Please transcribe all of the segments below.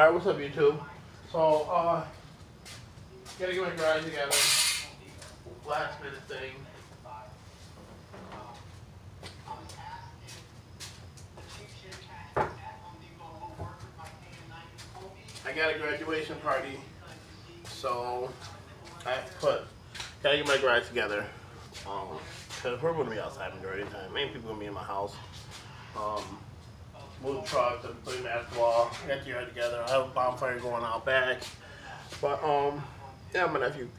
Alright, what's up, YouTube? So, gotta get my garage together. Last minute thing. I got a graduation party, so I have to gotta get my garage together. Because we're gonna be outside majority of the time. Main people gonna be in my house. Move trucks, I'm putting that wall, got the yard together. I have a bonfire going out back. But yeah, my nephew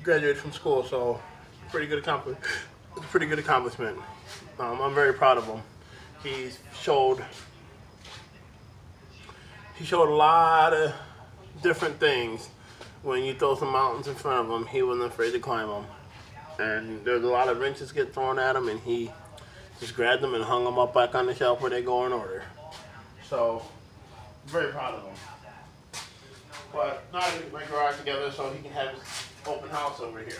graduated from school, so pretty good accomplishment. I'm very proud of him. He showed a lot of different things. When you throw some mountains in front of him, he wasn't afraid to climb them. And there's a lot of wrenches get thrown at him, and he just grabbed them and hung them up back on the shelf where they go in order. So, very proud of him. But now I can get my garage together so he can have his open house over here.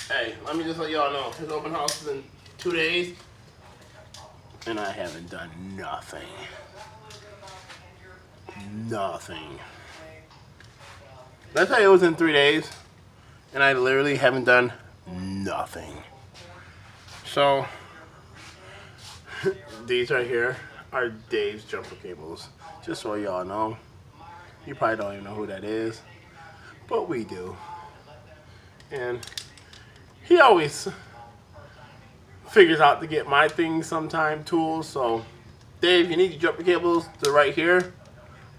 Hey, let me just let y'all know, his open house is in 2 days, and I haven't done nothing. Nothing. Let's say it was in 3 days, and I literally haven't done nothing. So, these right here are Dave's jumper cables. Just so y'all know. You probably don't even know who that is, but we do. And he always figures out to get my things sometime, tools. So, Dave, you need your jumper cables, they're right here.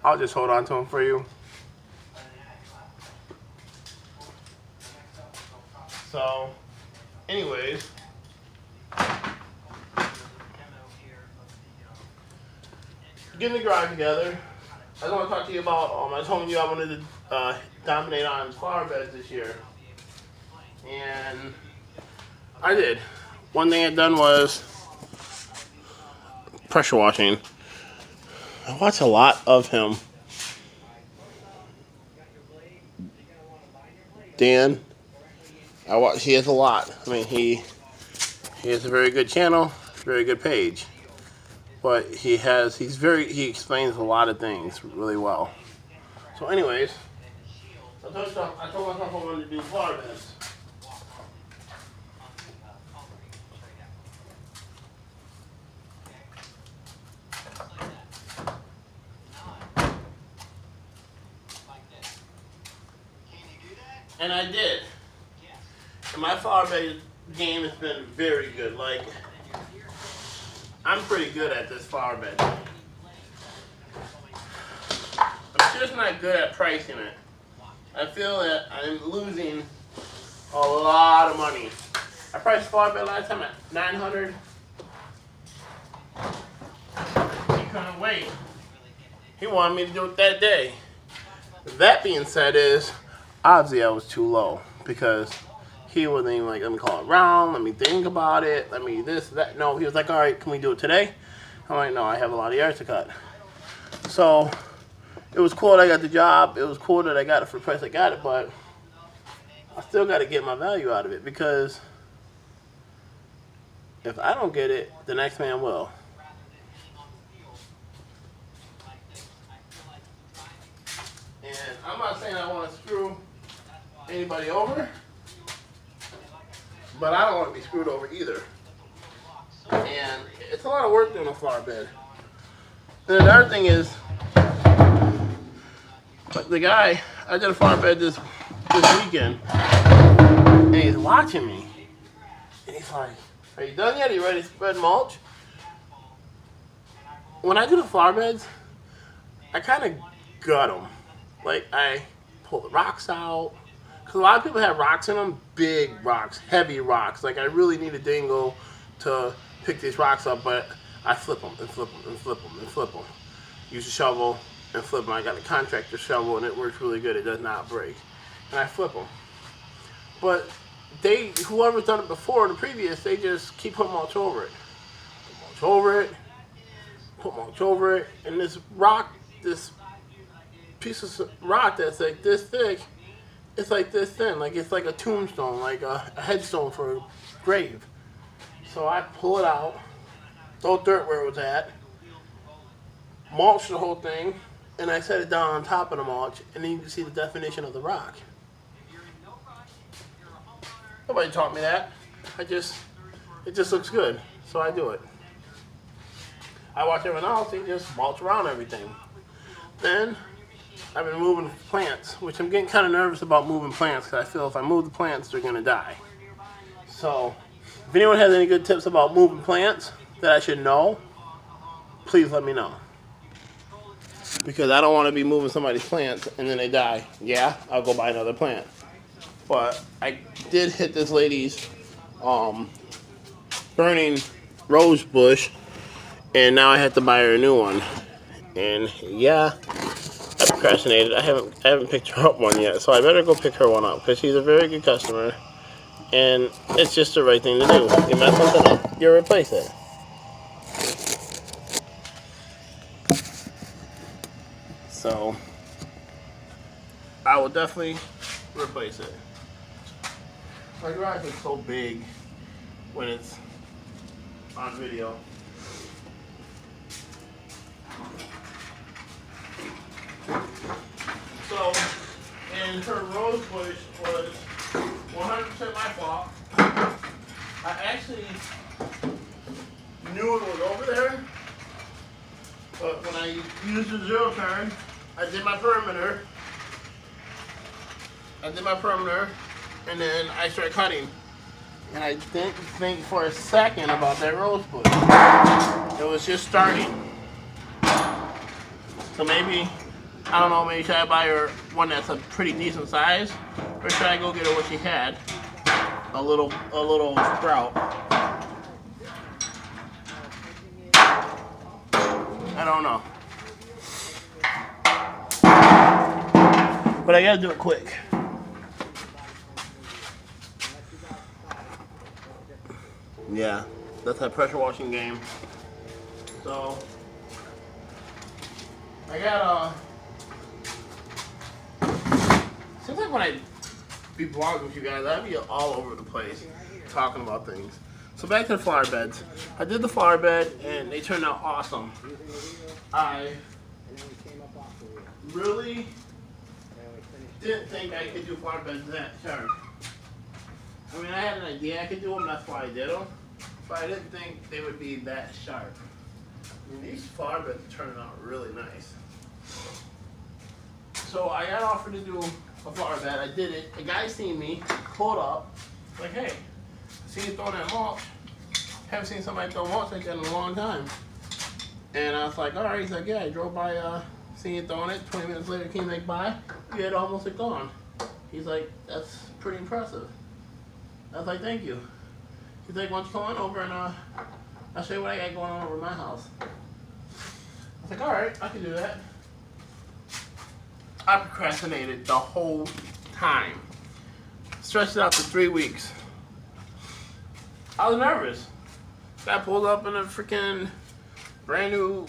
I'll just hold on to them for you. So, anyways, getting the garage together. I just want to talk to you about, I told you I wanted to dominate on flower beds this year. And I did. One thing I done was pressure washing. I watch a lot of him. Dan, he has a lot. I mean, he has a very good channel, very good page. But he explains a lot of things really well. So anyways, I told myself I wanted to do flower beds. And I did. And my flower bed game has been very good. Like, I'm pretty good at this flower bed. I'm just not good at pricing it. I feel that I'm losing a lot of money. I priced flower bed last time at $900. He couldn't wait. He wanted me to do it that day. That being said obviously I was too low because he wasn't even like, let me call it round, let me think about it, let me this, that. No, he was like, all right, can we do it today? I'm like, no, I have a lot of yards to cut. So it was cool that I got the job. It was cool that I got it for the price I got it, but I still got to get my value out of it because if I don't get it, the next man will. And I'm not saying I want to screw anybody over, but I don't want to be screwed over either. And it's a lot of work doing a flower bed. And the other thing is, like the guy, I did a flower bed this weekend, and he's watching me. And he's like, are you done yet? Are you ready to spread mulch? When I do the flower beds, I kind of gut them. Like, I pull the rocks out. Because a lot of people have rocks in them, big rocks, heavy rocks. Like, I really need a dingo to pick these rocks up, but I flip them and flip them and flip them and flip them. Use a shovel and flip them. I got a contractor shovel, and it works really good. It does not break. And I flip them. But whoever's done it before, the previous, they just keep putting mulch over it. Put mulch over it. Put mulch over it. And this rock, this piece of rock that's like this thick, it's like this thin, like it's like a tombstone, like a headstone for a grave. So I pull it out, throw dirt where it was at, mulched the whole thing, and I set it down on top of the mulch, and then you can see the definition of the rock. Nobody taught me that. It just looks good, so I do it. I watch everyone else, they just mulch around everything. Then, I've been moving plants, which I'm getting kind of nervous about moving plants, because I feel if I move the plants, they're going to die. So, if anyone has any good tips about moving plants that I should know, please let me know. Because I don't want to be moving somebody's plants and then they die. Yeah, I'll go buy another plant. But I did hit this lady's burning rose bush, and now I have to buy her a new one. And yeah, I procrastinated. I haven't picked her up one yet, so I better go pick her one up because she's a very good customer, and it's just the right thing to do. You mess something up, you replace it. So I will definitely replace it. My garage is so big when it's on video. So, and her rose bush was 100% my fault. I actually knew it was over there, but when I used the zero turn, I did my perimeter. And then I started cutting. And I didn't think for a second about that rose bush. It was just starting. So maybe, I don't know, maybe should I buy her one that's a pretty decent size? Or should I go get her what she had? A little sprout. I don't know. But I gotta do it quick. Yeah, that's that pressure washing game. So, I got seems like when I be vlogging with you guys, I'd be all over the place talking about things. So back to the flower beds. I did the flower bed and they turned out awesome. I really didn't think I could do flower beds that sharp. I mean, I had an idea I could do them, that's why I did them. But I didn't think they would be that sharp. I mean, these flower beds are turning out really nice. So I got offered to do a flower bed. I did it. A guy seen me, pulled up, like, hey, I see you throwing that mulch. Haven't seen somebody throw mulch like that in a long time. And I was like, all right. He's like, yeah, I drove by, seen you throwing it. 20 minutes later, came back by. You had almost it gone. He's like, that's pretty impressive. I was like, thank you. He's like, why don't you come on over and I'll show you what I got going on over at my house. I was like, all right, I can do that. I procrastinated the whole time. Stretched it out to 3 weeks. I was nervous. Got pulled up in a freaking brand new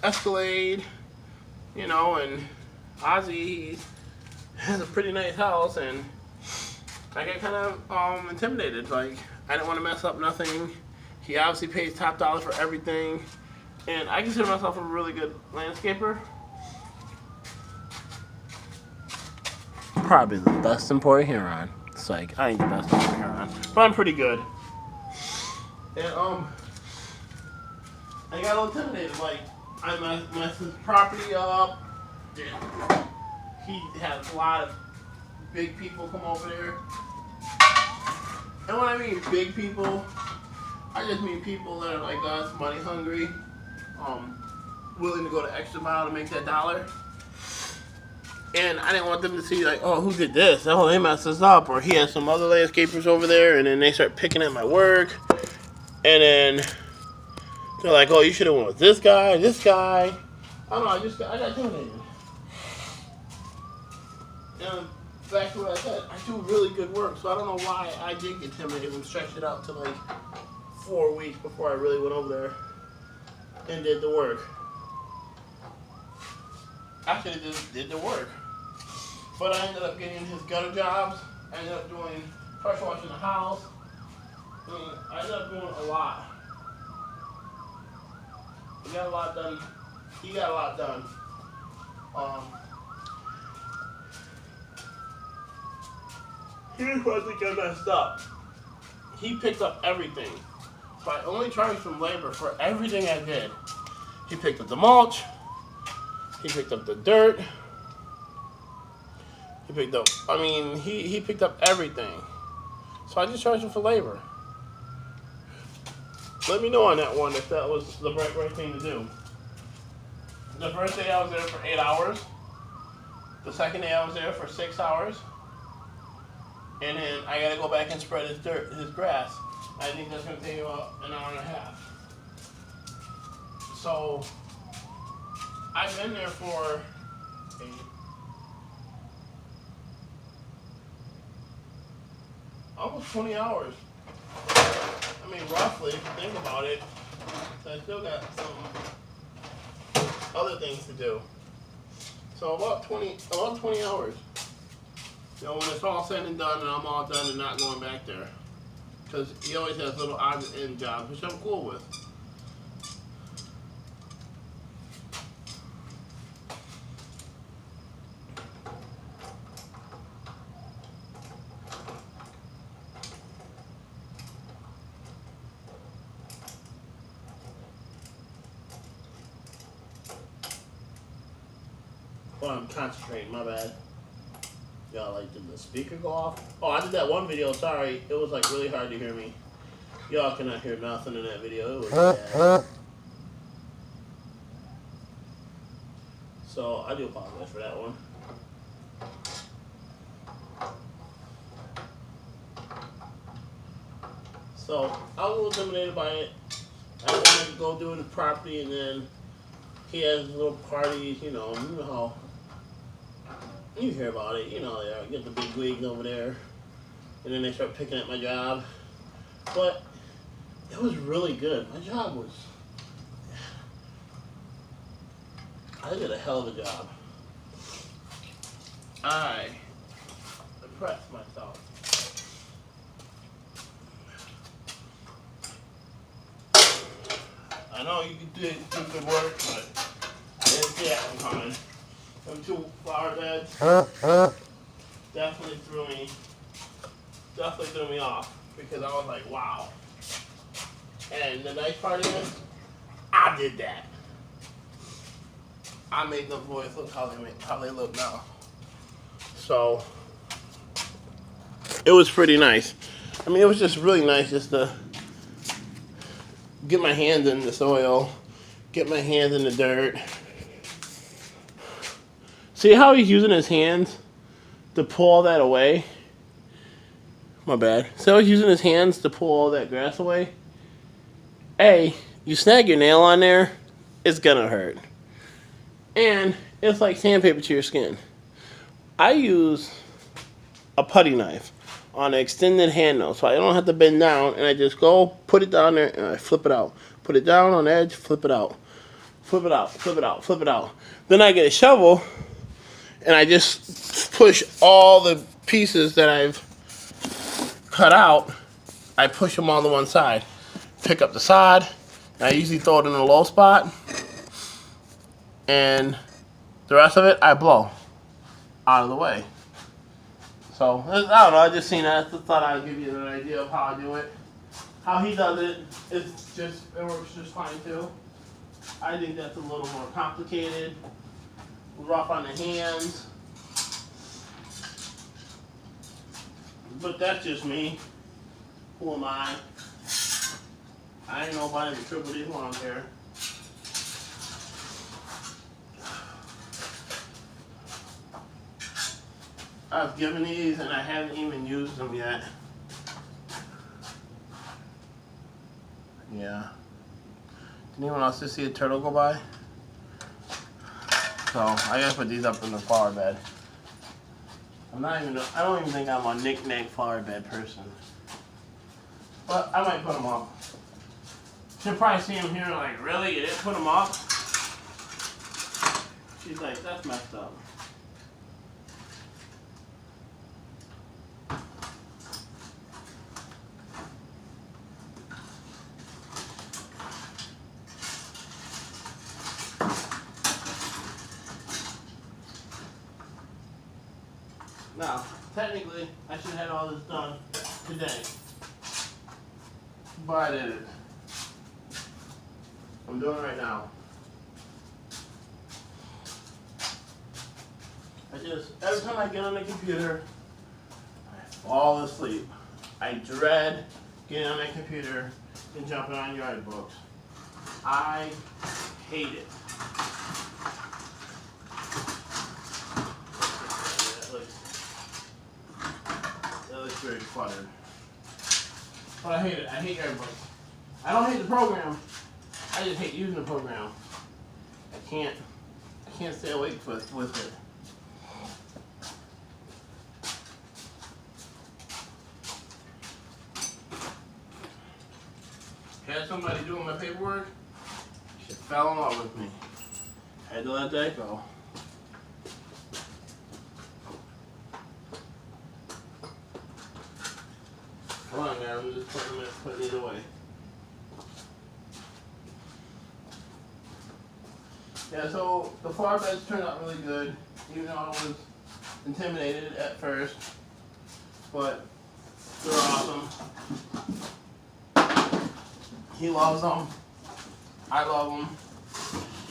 Escalade, you know, and Ozzy has a pretty nice house, and I got kind of intimidated. Like, I didn't want to mess up nothing. He obviously pays top dollar for everything, and I consider myself a really good landscaper. Probably the best in Port Huron. It's like, I ain't the best in Port Huron, but I'm pretty good. And I got a little intimidated. Like, I messed his property up. He has a lot of big people come over there. And when I mean big people, I just mean people that are like us, money hungry, willing to go the extra mile to make that dollar. And I didn't want them to see like, oh, who did this? Oh, they messed this up. Or he has some other landscapers over there, and then they start picking at my work. And then they're like, oh, you should have went with this guy, this guy. I don't know, I got intimidated. And back to what I said, I do really good work, so I don't know why I did get intimidated and stretched it out to like 4 weeks before I really went over there and did the work. I should have just did the work. But I ended up getting his gutter jobs. I ended up doing pressure washing the house. I ended up doing a lot. We got a lot done he got a lot done. Here's what I think I messed up. He picked up everything. So I only charged him labor for everything I did. He picked up the mulch. He picked up the dirt. He picked up, he picked up everything. So I just charged him for labor. Let me know on that one if that was the right thing to do. The first day I was there for 8 hours. The second day I was there for 6 hours. And then I gotta go back and spread his grass. I think that's gonna take about an hour and a half. So I've been there for almost 20 hours. I mean, roughly, if you think about it. So I still got some other things to do. So about 20 hours. You know, when it's all said and done and I'm all done and not going back there. Because he always has little odd end jobs, which I'm cool with. Oh, I'm concentrating, my bad. Y'all, like, did the speaker go off? Oh, I did that one video, sorry. It was, like, really hard to hear me. Y'all cannot hear nothing in that video. It was bad. So, I do apologize for that one. So, I was a little intimidated by it. I wanted to go do the property, and then he has little parties, you know how you hear about it, they get the big wigs over there, and then they start picking at my job. But it was really good. My job was, I did a hell of a job. I impressed myself. I know you did do good work, but I didn't see that one coming. Them 2 flower beds definitely threw me off because I was like, wow. And the nice part is, I did that. I made them boys look how they look now. So it was pretty nice. I mean, it was just really nice just to get my hands in the soil, get my hands in the dirt. See how he's using his hands to pull all that away? My bad. See how he's using his hands to pull all that grass away? A, you snag your nail on there, it's gonna hurt. And it's like sandpaper to your skin. I use a putty knife on an extended handle, so I don't have to bend down, and I just go, put it down there, and I flip it out. Put it down on the edge, flip it out. Flip it out, flip it out, flip it out. Then I get a shovel, and I just push all the pieces that I've cut out, I push them on the one side. Pick up the sod, and I usually throw it in a low spot, and the rest of it I blow out of the way. So, I don't know, I just seen that. I thought I'd give you an idea of how I do it. How he does it, it works just fine too. I think that's a little more complicated, rough on the hands. But that's just me. Who am I? I ain't nobody to triple these long hair. I've given these and I haven't even used them yet. Yeah. Did anyone else just see a turtle go by? So I gotta put these up in the flower bed. I don't even think I'm a knick-knack flower bed person. But I might put them up. She'll probably see him here like, really? You didn't put them up? She's like, that's messed up. Now, technically, I should have had all this done today, but I didn't. I'm doing it right now. Every time I get on the computer, I fall asleep. I dread getting on my computer and jumping on yard books. I hate it. That looks very cluttered. But I hate it. I hate yard books. I don't hate the program. I just hate using the program. I can't stay awake with it. Had somebody doing my paperwork, she fell in love with me. I had to let that go. Hold on, guys. I'm just putting it away. Yeah, so the flower beds turned out really good, even though I was intimidated at first. But they're awesome. He loves them. I love them.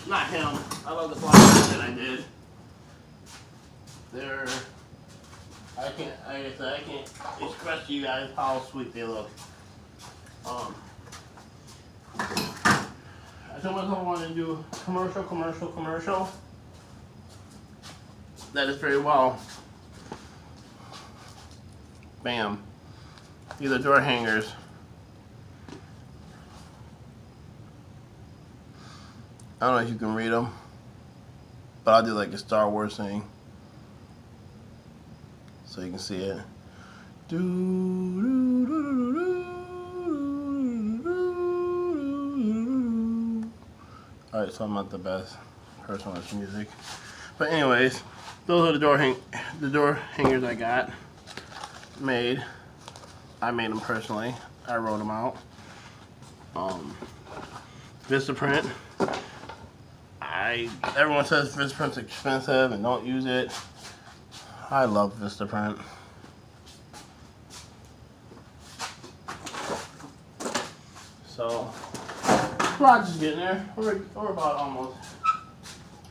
Not him. I love the flowers that I did. They're. I can't express to you guys how sweet they look. I told myself I wanted to do commercial. That is very well. Bam. These are door hangers. I don't know if you can read them, but I'll do like a Star Wars thing so you can see it. Alright, so I'm not the best person with music. But anyways, those are the door hangers I got made. I made them personally. I wrote them out. Vistaprint. Everyone says Vistaprint's expensive and don't use it. I love Vistaprint. So, garage is getting there. We're about almost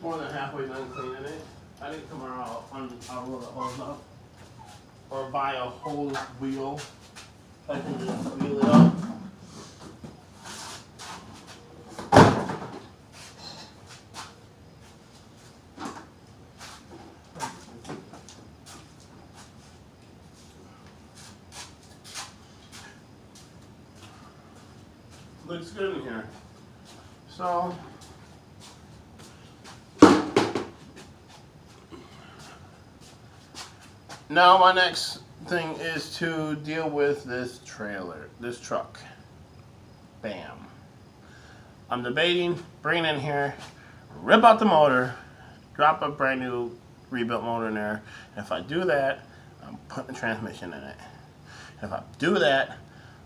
more than halfway done cleaning it. I think tomorrow I'll roll the hose up or buy a hose wheel. I can just wheel it up. Looks good in here. So now my next thing is to deal with this truck. Bam. I'm debating bringing it in here, rip out the motor, drop a brand new rebuilt motor in there. And if I do that, I'm putting a transmission in it. And if I do that,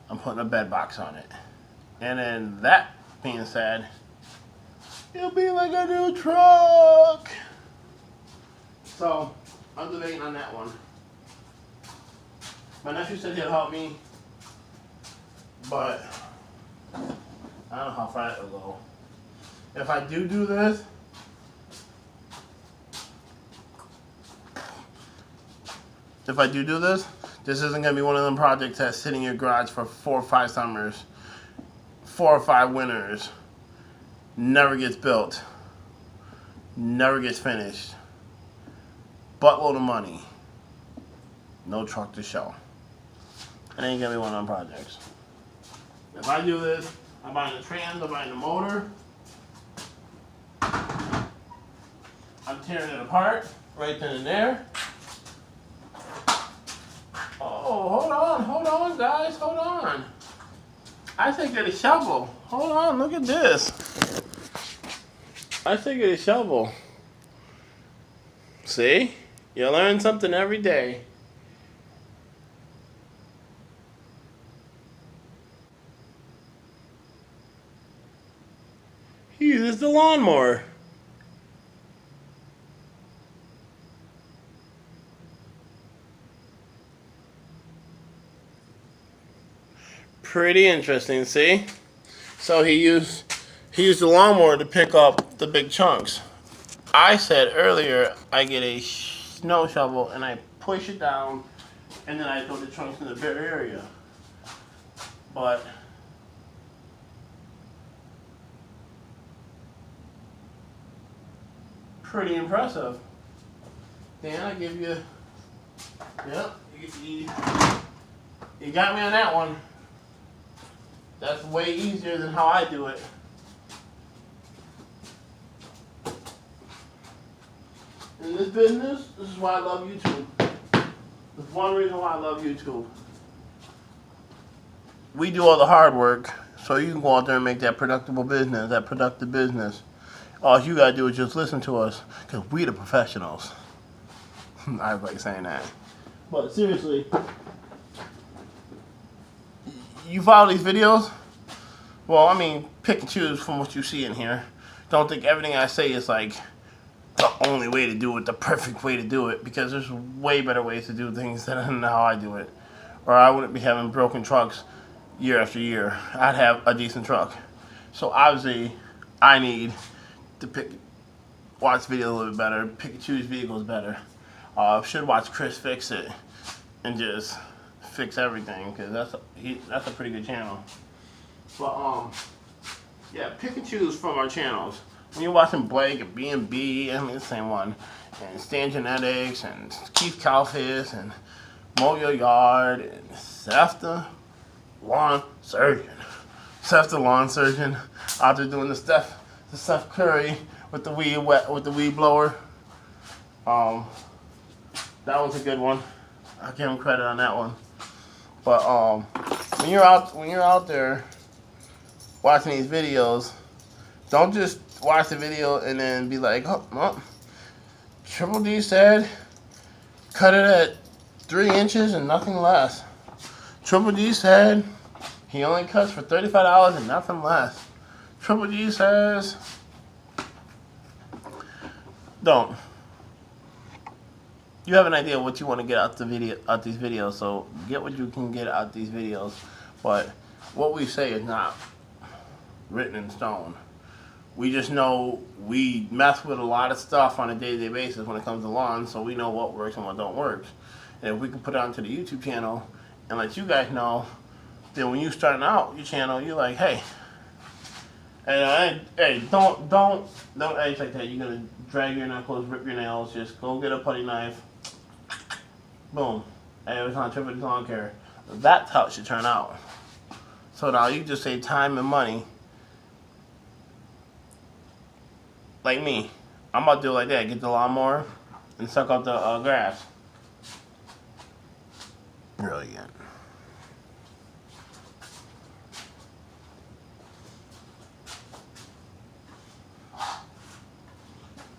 I'm putting a bed box on it. And then that being said, it'll be like a new truck. So I'm debating on that one. My nephew said he'll help me, but I don't know how far it will go. If I do this, this isn't gonna be one of them projects that's sitting in your garage for 4 or 5 summers. 4 or 5 winters, never gets built, never gets finished, buttload of money, no truck to show. It ain't gonna be one of them projects. If I do this, I'm buying the trans, I'm buying the motor, I'm tearing it apart right then and there. Oh, hold on guys, hold on. I think of a shovel. Hold on, look at this. I think of a shovel. See? You learn something every day. He uses the lawnmower. Pretty interesting, see? So he used the lawnmower to pick up the big chunks. I said earlier I get a snow shovel and I push it down and then I throw the chunks in the bare area. But pretty impressive. Dan, I give you, yep, you got me on that one. That's way easier than how I do it. In this business, this is why I love YouTube. There's one reason why I love YouTube. We do all the hard work, so you can go out there and make that productive business. All you gotta do is just listen to us, because we the professionals. I like saying that. But seriously, you follow these videos? Well, I mean, pick and choose from what you see in here. Don't think everything I say is like the only way to do it, the perfect way to do it, because there's way better ways to do things than how I do it. Or I wouldn't be having broken trucks year after year. I'd have a decent truck. So obviously, I need to watch videos a little bit better, pick and choose vehicles better. Should watch Chris Fix It and just fix everything, because that's a pretty good channel. But yeah, pick and choose from our channels. When you're watching Blake and B&B, I mean the same one, and Stan Genetics and Keith Kalfis and Mow Your Yard and Seth the Lawn Surgeon. Seth the Lawn Surgeon out there doing the Steph Curry with the weed blower. That was a good one. I give him credit on that one. But when you're out there watching these videos, don't just watch the video and then be like, oh, Triple D said cut it at 3 inches and nothing less. Triple D said he only cuts for $35 and nothing less. Triple D says, don't. You have an idea what you want to get out these videos, so get what you can get out these videos. But what we say is not written in stone. We just know we mess with a lot of stuff on a day-to-day basis when it comes to lawns, so we know what works and what don't work. And if we can put it onto the YouTube channel and let you guys know, then when you starting out your channel, you're like, hey, don't act like that. You're gonna drag your knuckles, rip your nails. Just go get a putty knife. Boom. Hey, it was on Triple D's Lawn Care. That's how it should turn out. So now you just save time and money. Like me, I'm about to do it like that. Get the lawnmower and suck out the grass. Really good.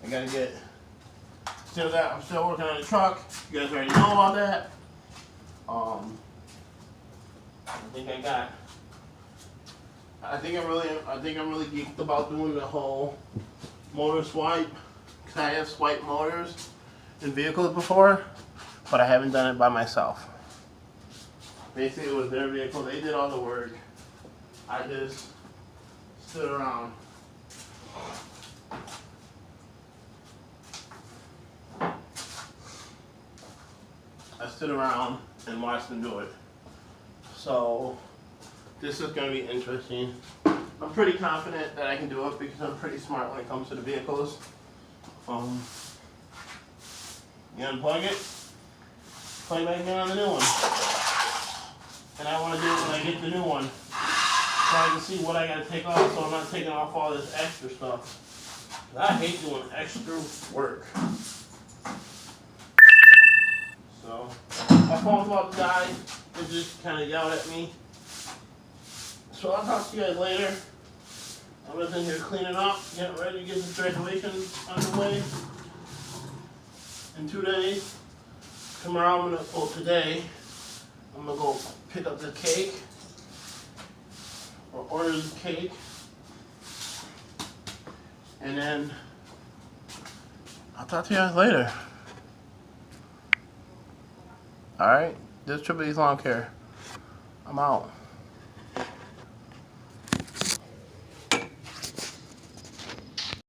I gotta get. I'm still working on the truck. You guys already know about that. I think I'm really geeked about doing the whole motor swipe, because I have swiped motors in vehicles before, but I haven't done it by myself. Basically, it was their vehicle. They did all the work. I just stood around. And watched them do it. So this is going to be interesting. I'm pretty confident that I can do it because I'm pretty smart when it comes to the vehicles. You unplug it, plug back in on the new one. And I want to do it when I get the new one, so I can see what I got to take off, so I'm not taking off all this extra stuff. I hate doing extra work. So my phone's about to die. It just kind of yelled at me. So I'll talk to you guys later. I'm just in here cleaning up, getting ready to get this graduation underway in 2 days. Today, I'm gonna go pick up the cake, or order the cake, and then I'll talk to you guys later. Alright, this is Triple D's Lawn Care. I'm out.